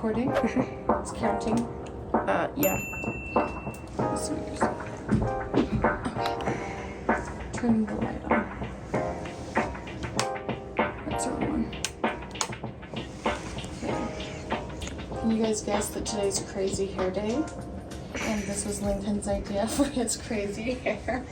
recording? It's counting. Yeah. This one yours. Okay. Turn the light on. That's the wrong one. Okay. Can you guys guess that today's crazy hair day? And this was Lincoln's idea for his crazy hair.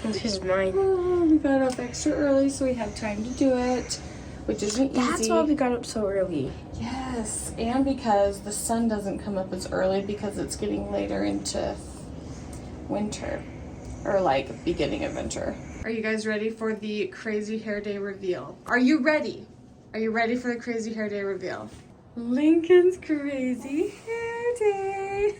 This is mine. Oh, we got up extra early so we have time to do it, which isn't easy. That's why we got up so early. Yes, and because the sun doesn't come up as early because it's getting later into winter, or like beginning of winter. Are you guys ready for the crazy hair day reveal? Are you ready? Are you ready for the crazy hair day reveal? Lincoln's crazy hair day.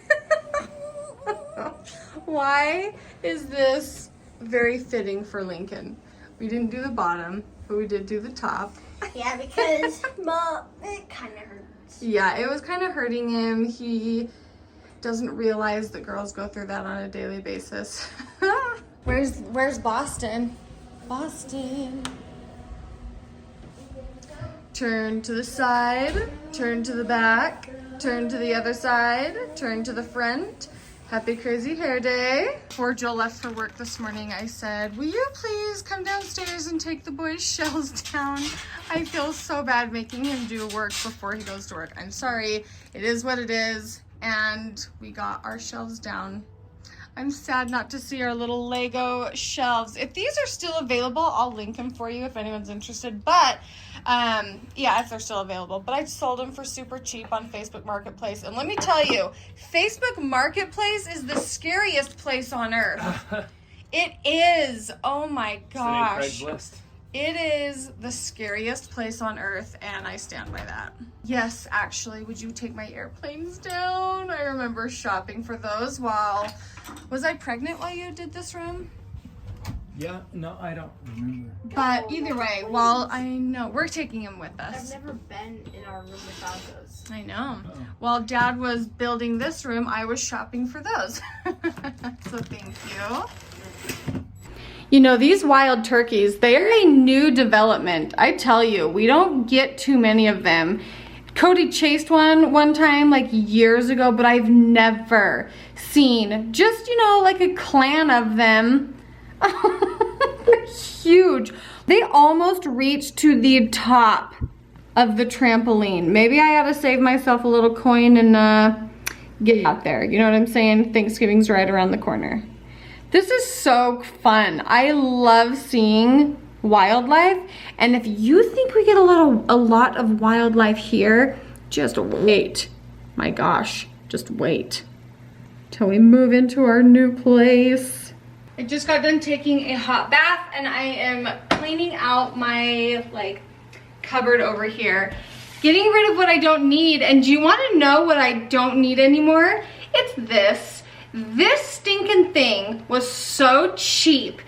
Why is this very fitting for Lincoln? We didn't do the bottom, but we did do the top. Yeah, because Mom, it kind of hurts. Yeah, it was kind of hurting him. He doesn't realize that girls go through that on a daily basis. Where's Boston? Boston. Turn to the side, turn to the back, turn to the other side, turn to the front. Happy crazy hair day. Before Jill left for work this morning, I said, will you please come downstairs and take the boys' shelves down? I feel so bad making him do work before he goes to work. I'm sorry, it is what it is. And we got our shelves down. I'm sad not to see our little Lego shelves. If these are still available, I'll link them for you if anyone's interested. But yeah, if they're still available. But I sold them for super cheap on Facebook Marketplace. And let me tell you, Facebook Marketplace is the scariest place on earth. It is. Oh my gosh. It is the scariest place on earth, and I stand by that. Yes, actually, would you take my airplanes down? I remember shopping for those while... Was I pregnant while you did this room? Yeah, no, I don't remember. But either way, while I know, we're taking him with I've us. never been in our room without those. I know. While Dad was building this room, I was shopping for those. So thank you. You know, these wild turkeys, they are a new development. I tell you, we don't get too many of them. Cody chased one time like years ago, but I've never seen just, you know, like a clan of them. They're huge. They almost reached to the top of the trampoline. Maybe I ought to save myself a little coin and get out there. You know what I'm saying? Thanksgiving's right around the corner. This is so fun. I love seeing wildlife, and if you think we get a lot of wildlife here, just wait. My gosh, just wait till we move into our new place. I just got done taking a hot bath, and I am cleaning out my cupboard over here, getting rid of what I don't need. And do you want to know what I don't need anymore? It's this. This stinking thing was so cheap.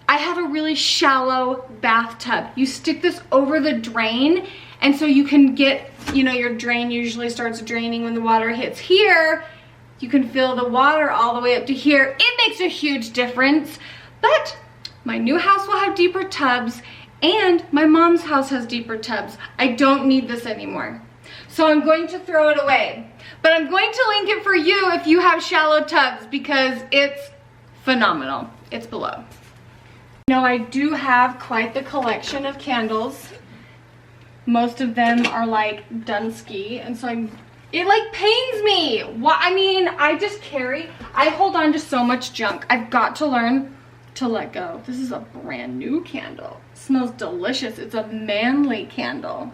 I have a really shallow bathtub. You stick this over the drain, and so you can get, you know, your drain usually starts draining when the water hits here. You can fill the water all the way up to here. It makes a huge difference. But my new house will have deeper tubs, and my mom's house has deeper tubs. I don't need this anymore. So I'm going to throw it away. But I'm going to link it for you if you have shallow tubs, because it's phenomenal. It's below. You know, I do have quite the collection of candles. Most of them are like Dunsky, and so it like pains me. I mean, I hold on to so much junk. I've got to learn to let go. This is a brand new candle. It smells delicious. It's a manly candle.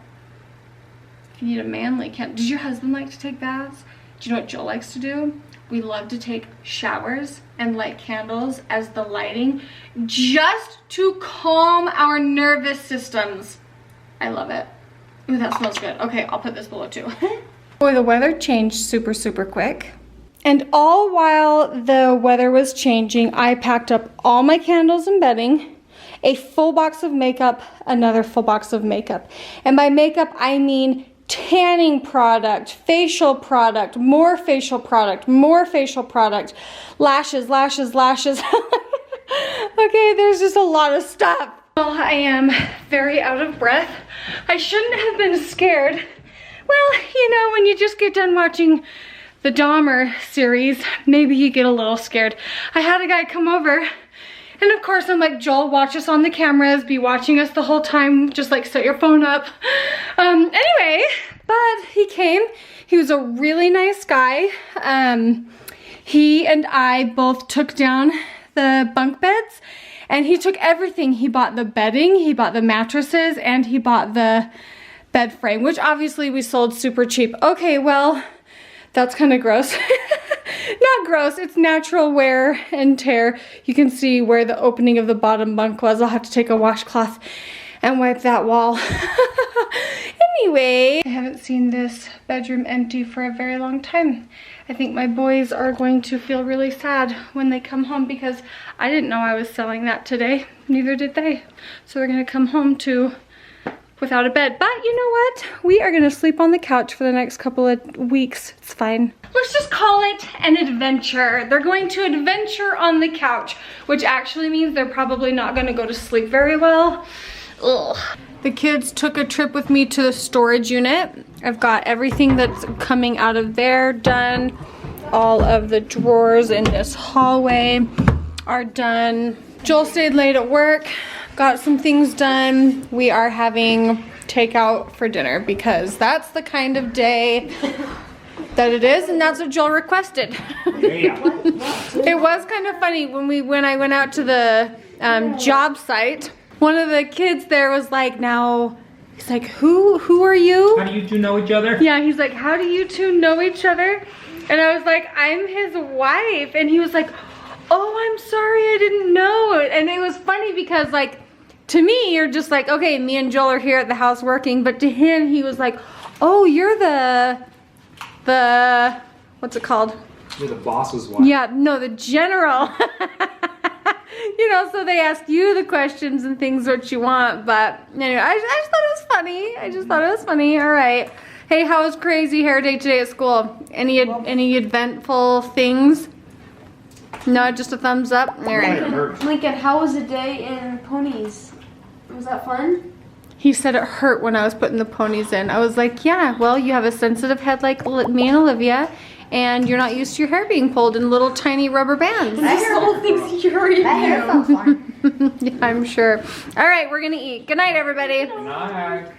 If you need a manly candle. Does your husband like to take baths? Do you know what Jill likes to do? We love to take showers and light candles as the lighting, just to calm our nervous systems. I love it. Ooh, that smells good. Okay, I'll put this below too. Boy, the weather changed super quick. And all while the weather was changing, I packed up all my candles and bedding, a full box of makeup, another full box of makeup. And by makeup, I mean tanning product, facial product, more facial product, more facial product, lashes. Okay, there's just a lot of stuff. Well, I am very out of breath. I shouldn't have been scared, Well, you know, when you just get done watching the Dahmer series, maybe you get a little scared. I had a guy come over, and of course I'm like, Joel, watch us on the cameras, be watching us the whole time, just like set your phone up. Anyway, but he came. He was a really nice guy. He and I both took down the bunk beds, and he took everything. He bought the bedding, he bought the mattresses, and he bought the bed frame, which obviously we sold super cheap. Okay, well, that's kind of gross. Not gross, it's natural wear and tear. You can see where the opening of the bottom bunk was. I'll have to take a washcloth and wipe that wall. Anyway, I haven't seen this bedroom empty for a very long time. I think my boys are going to feel really sad when they come home because I didn't know I was selling that today. Neither did they. So they're gonna come home without a bed. But you know what? We are gonna sleep on the couch for the next couple of weeks. It's fine. Let's just call it an adventure. They're going to adventure on the couch, which actually means they're probably not gonna go to sleep very well. Ugh. The kids took a trip with me to the storage unit. I've got everything that's coming out of there done. All of the drawers in this hallway are done. Joel stayed late at work, got some things done. We are having takeout for dinner because that's the kind of day that it is, and that's what Joel requested. Yeah. It was kind of funny when I went out to the job site. One of the kids there was like, now, he's like, who are you? How do you two know each other? Yeah, he's like, how do you two know each other? And I was like, I'm his wife. And he was like, oh, I'm sorry, I didn't know. And it was funny because, like, to me, you're just like, okay, me and Joel are here at the house working. But to him, he was like, oh, you're the what's it called? You're the boss's wife. Yeah, no, the general. You know, so they ask you the questions and things what you want. But anyway, I just thought it was funny. I just thought it was funny. All right. Hey, how was crazy hair day today at school? Any eventful things? No, just a thumbs up? All right. Lincoln, how was the day in ponies? Was that fun? He said it hurt when I was putting the ponies in. I was like, yeah, well, you have a sensitive head like me and Olivia, and you're not used to your hair being pulled in little tiny rubber bands. That hair felt fun. Yeah, I'm sure. All right, we're gonna eat. Good night, everybody. Good night.